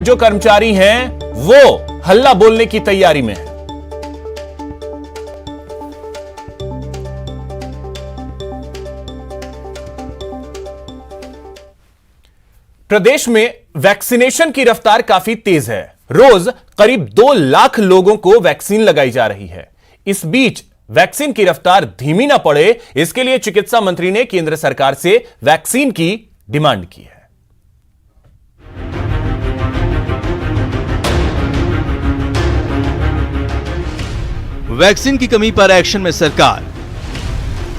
जो कर्मचारी हैं वो हल्ला बोलने की तैयारी में है। प्रदेश में वैक्सीनेशन की रफ्तार काफी तेज है। रोज करीब 2 लाख लोगों को वैक्सीन लगाई जा रही है। इस बीच वैक्सीन की रफ्तार धीमी ना पड़े, इसके लिए चिकित्सा मंत्री ने केंद्र सरकार से वैक्सीन की डिमांड की है। वैक्सीन की कमी पर एक्शन में सरकार।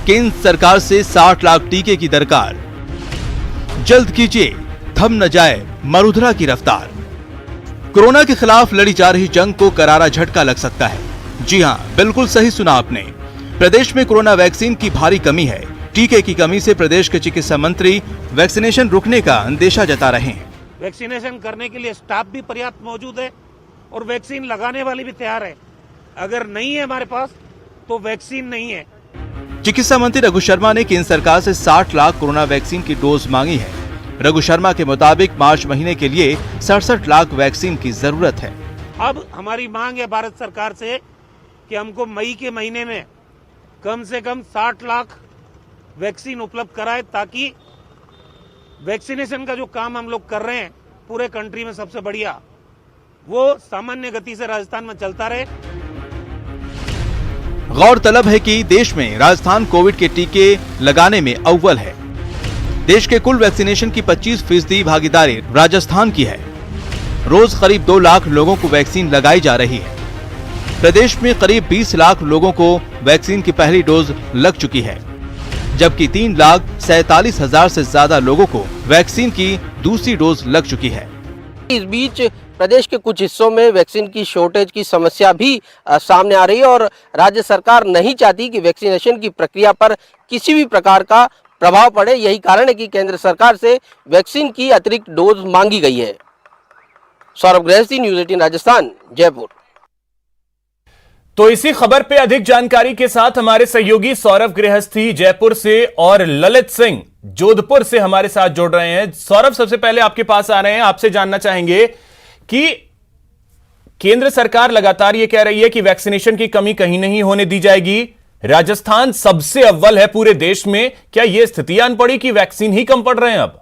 केंद्र सरकार से 60 लाख टीके की दरकार। जल्द कीजिए, थम न जाए मरुधरा की रफ्तार। कोरोना के खिलाफ लड़ी जा रही जंग को करारा झटका लग सकता है। जी हां, बिल्कुल सही सुना आपने। प्रदेश में कोरोना वैक्सीन की भारी कमी है। टीके की कमी से प्रदेश के चिकित्सा मंत्री वैक्सीनेशन रुकने का अंदेशा जता रहे हैं। वैक्सीनेशन करने के लिए स्टाफ भी पर्याप्त मौजूद है और वैक्सीन लगाने वाले भी तैयार है। अगर नहीं है हमारे पास तो वैक्सीन नहीं है। चिकित्सा मंत्री रघु शर्मा ने केंद्र सरकार से 60 लाख कोरोना वैक्सीन की डोज मांगी है। रघु शर्मा के मुताबिक मार्च महीने के लिए 67 लाख वैक्सीन की जरूरत है। अब हमारी मांग है भारत सरकार से कि हमको मई के महीने में कम से कम 60 लाख वैक्सीन उपलब्ध कराए, ताकि वैक्सीनेशन का जो काम हम लोग कर रहे हैं पूरे कंट्री में सबसे बढ़िया, वो सामान्य गति से राजस्थान में चलता रहे। गौरतलब है कि देश में राजस्थान कोविड के टीके लगाने में अव्वल है। देश के कुल वैक्सीनेशन की 25% भागीदारी राजस्थान की है। रोज करीब 2 लाख लोगों को वैक्सीन लगाई जा रही है। प्रदेश में करीब 20 लाख लोगों को वैक्सीन की पहली डोज लग चुकी है, जबकि 3,47,000 से ज्यादा लोगों को वैक्सीन की दूसरी डोज लग चुकी है। इस बीच प्रदेश के कुछ हिस्सों में वैक्सीन की शॉर्टेज की समस्या भी सामने आ रही है और राज्य सरकार नहीं चाहती कि वैक्सीनेशन की प्रक्रिया पर किसी भी प्रकार का प्रभाव पड़े। यही कारण है कि केंद्र सरकार से वैक्सीन की अतिरिक्त डोज मांगी गई है। सौरभ गृहस्थी, न्यूज़ 18 राजस्थान, जयपुर। तो इसी खबर पे अधिक जानकारी के साथ हमारे सहयोगी सौरभ गृहस्थी जयपुर से और ललित सिंह जोधपुर से हमारे साथ जुड़ रहे हैं। सौरभ, सबसे पहले आपके पास आ रहे हैं, आपसे जानना चाहेंगे कि केंद्र सरकार लगातार यह कह रही है कि वैक्सीनेशन की कमी कहीं नहीं होने दी जाएगी। राजस्थान सबसे अव्वल है पूरे देश में। क्या यह स्थिति आन पड़ी कि वैक्सीन ही कम पड़ रहे हैं अब?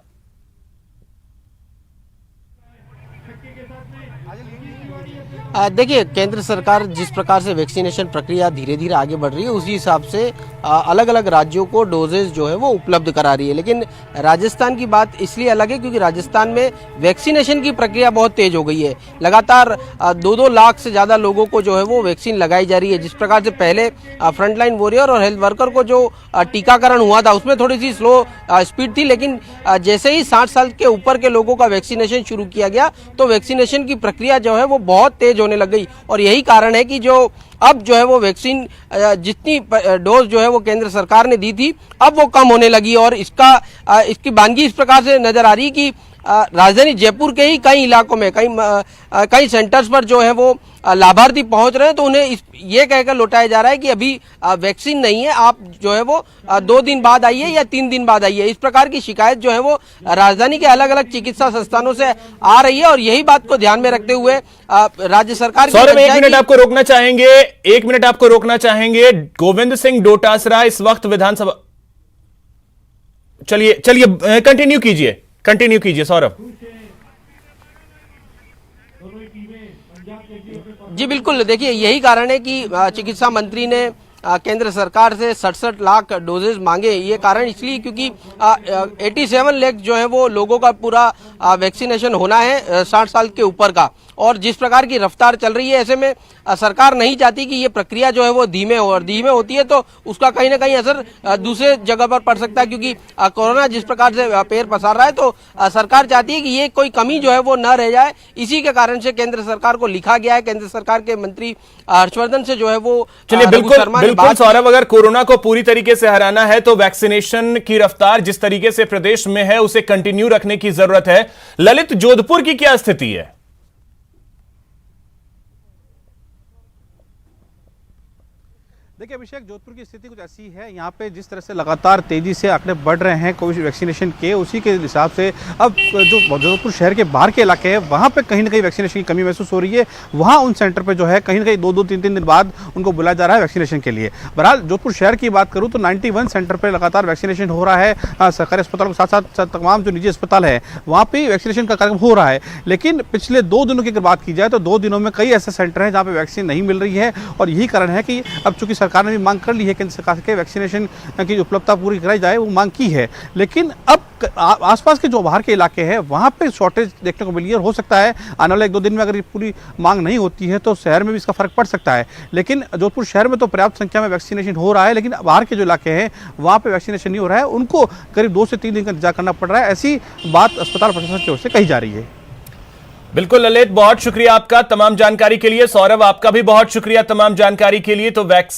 देखिए, केंद्र सरकार जिस प्रकार से वैक्सीनेशन प्रक्रिया धीरे धीरे आगे बढ़ रही है, उसी हिसाब से अलग अलग राज्यों को डोजेज जो है वो उपलब्ध करा रही है। लेकिन राजस्थान की बात इसलिए अलग है क्योंकि राजस्थान में वैक्सीनेशन की प्रक्रिया बहुत तेज हो गई है। लगातार 2-2 लाख से ज़्यादा लोगों को जो है वो वैक्सीन लगाई जा रही है। जिस प्रकार से पहले फ्रंटलाइन वॉरियर और हेल्थ वर्कर को जो टीकाकरण हुआ था उसमें थोड़ी सी स्लो स्पीड थी, लेकिन जैसे ही 60 साल के ऊपर के लोगों का वैक्सीनेशन शुरू किया गया तो वैक्सीनेशन की प्रक्रिया जो है वो बहुत तेज होने लग गई। और यही कारण है कि जो अब जो है वो वैक्सीन जितनी डोज जो है वो केंद्र सरकार ने दी थी अब वो कम होने लगी। और इसकी वानगी इस प्रकार से नजर आ रही है कि राजधानी जयपुर के ही कई इलाकों में कई सेंटर्स पर जो है वो लाभार्थी पहुंच रहे हैं, तो उन्हें ये कहकर लौटाया जा रहा है कि अभी वैक्सीन नहीं है, आप जो है वो 2 दिन बाद आइए या 3 दिन बाद आइए। इस प्रकार की शिकायत जो है वो राजधानी के अलग अलग चिकित्सा संस्थानों से आ रही है और यही बात को ध्यान में रखते हुए राज्य सरकार सौरभ, 1 मिनट आपको रोकना चाहेंगे, 1 मिनट आपको रोकना चाहेंगे। गोविंद सिंह डोटासरा इस वक्त विधानसभा, चलिए कंटिन्यू कीजिए सौरभ। जी बिल्कुल, देखिए यही कारण है कि चिकित्सा मंत्री ने केंद्र सरकार से 67 लाख डोजेज मांगे। ये कारण इसलिए क्योंकि 87 लाख जो है वो लोगों का पूरा वैक्सीनेशन होना है 60 साल के ऊपर का। और जिस प्रकार की रफ्तार चल रही है, ऐसे में सरकार नहीं चाहती कि ये प्रक्रिया जो है वो धीमे हो, और धीमे होती है तो उसका कहीं ना कहीं असर दूसरे जगह पर पड़ सकता है। क्योंकि कोरोना जिस प्रकार से पैर पसार रहा है तो सरकार चाहती है कि ये कोई कमी जो है वो न रह जाए। इसी के कारण से केंद्र सरकार को लिखा गया है। केंद्र सरकार के मंत्री हर्षवर्धन से जो है वो बिल्कुल सौरभ, अगर कोरोना को पूरी तरीके से हराना है तो वैक्सीनेशन की रफ्तार जिस तरीके से प्रदेश में है उसे कंटिन्यू रखने की जरूरत है। ललित, जोधपुर की क्या स्थिति है? देखिए अभिषेक, जोधपुर की स्थिति कुछ ऐसी है, यहाँ पे जिस तरह से लगातार तेजी से आंकड़े बढ़ रहे हैं कोविड वैक्सीनेशन के, उसी के हिसाब से अब जो जोधपुर शहर के बाहर के इलाके हैं वहाँ पे कहीं ना कहीं वैक्सीनेशन की कमी महसूस हो रही है। वहाँ उन सेंटर पे जो है कहीं ना कहीं 2-3 दिन बाद उनको बुलाया जा रहा है वैक्सीनेशन के लिए। बहरहाल जोधपुर शहर की बात करूँ तो 91 सेंटर पर लगातार वैक्सीनेशन हो रहा है। सरकारी अस्पतालों के साथ साथ तमाम जो निजी अस्पताल है वहाँ पर वैक्सीनेशन का कार्यक्रम हो रहा है। लेकिन पिछले 2 दिनों की अगर बात की जाए तो 2 दिनों में कई ऐसे सेंटर हैं जहाँ पे वैक्सीन नहीं मिल रही है, और यही कारण है कि अब चूंकि सरकार ने भी मांग कर ली है केंद्र सरकार के वैक्सीनेशन की उपलब्धता पूरी कराई जाए, वो मांग की है। लेकिन अब आसपास के जो बाहर के इलाके हैं वहाँ पे शॉर्टेज देखने को मिली है। हो सकता है आने वाले 1-2 दिन में अगर ये पूरी मांग नहीं होती है तो शहर में भी इसका फर्क पड़ सकता है। लेकिन जोधपुर शहर में तो पर्याप्त संख्या में वैक्सीनेशन हो रहा है, लेकिन बाहर के जो इलाके हैं वहाँ पे वैक्सीनेशन नहीं हो रहा है, उनको करीब 2 से 3 दिन का इंतजार करना पड़ रहा है। ऐसी बात अस्पताल प्रशासन की ओर से कही जा रही है। बिल्कुल ललित, बहुत शुक्रिया आपका तमाम जानकारी के लिए। सौरभ, आपका भी बहुत शुक्रिया तमाम जानकारी के लिए। तो वैक्सीन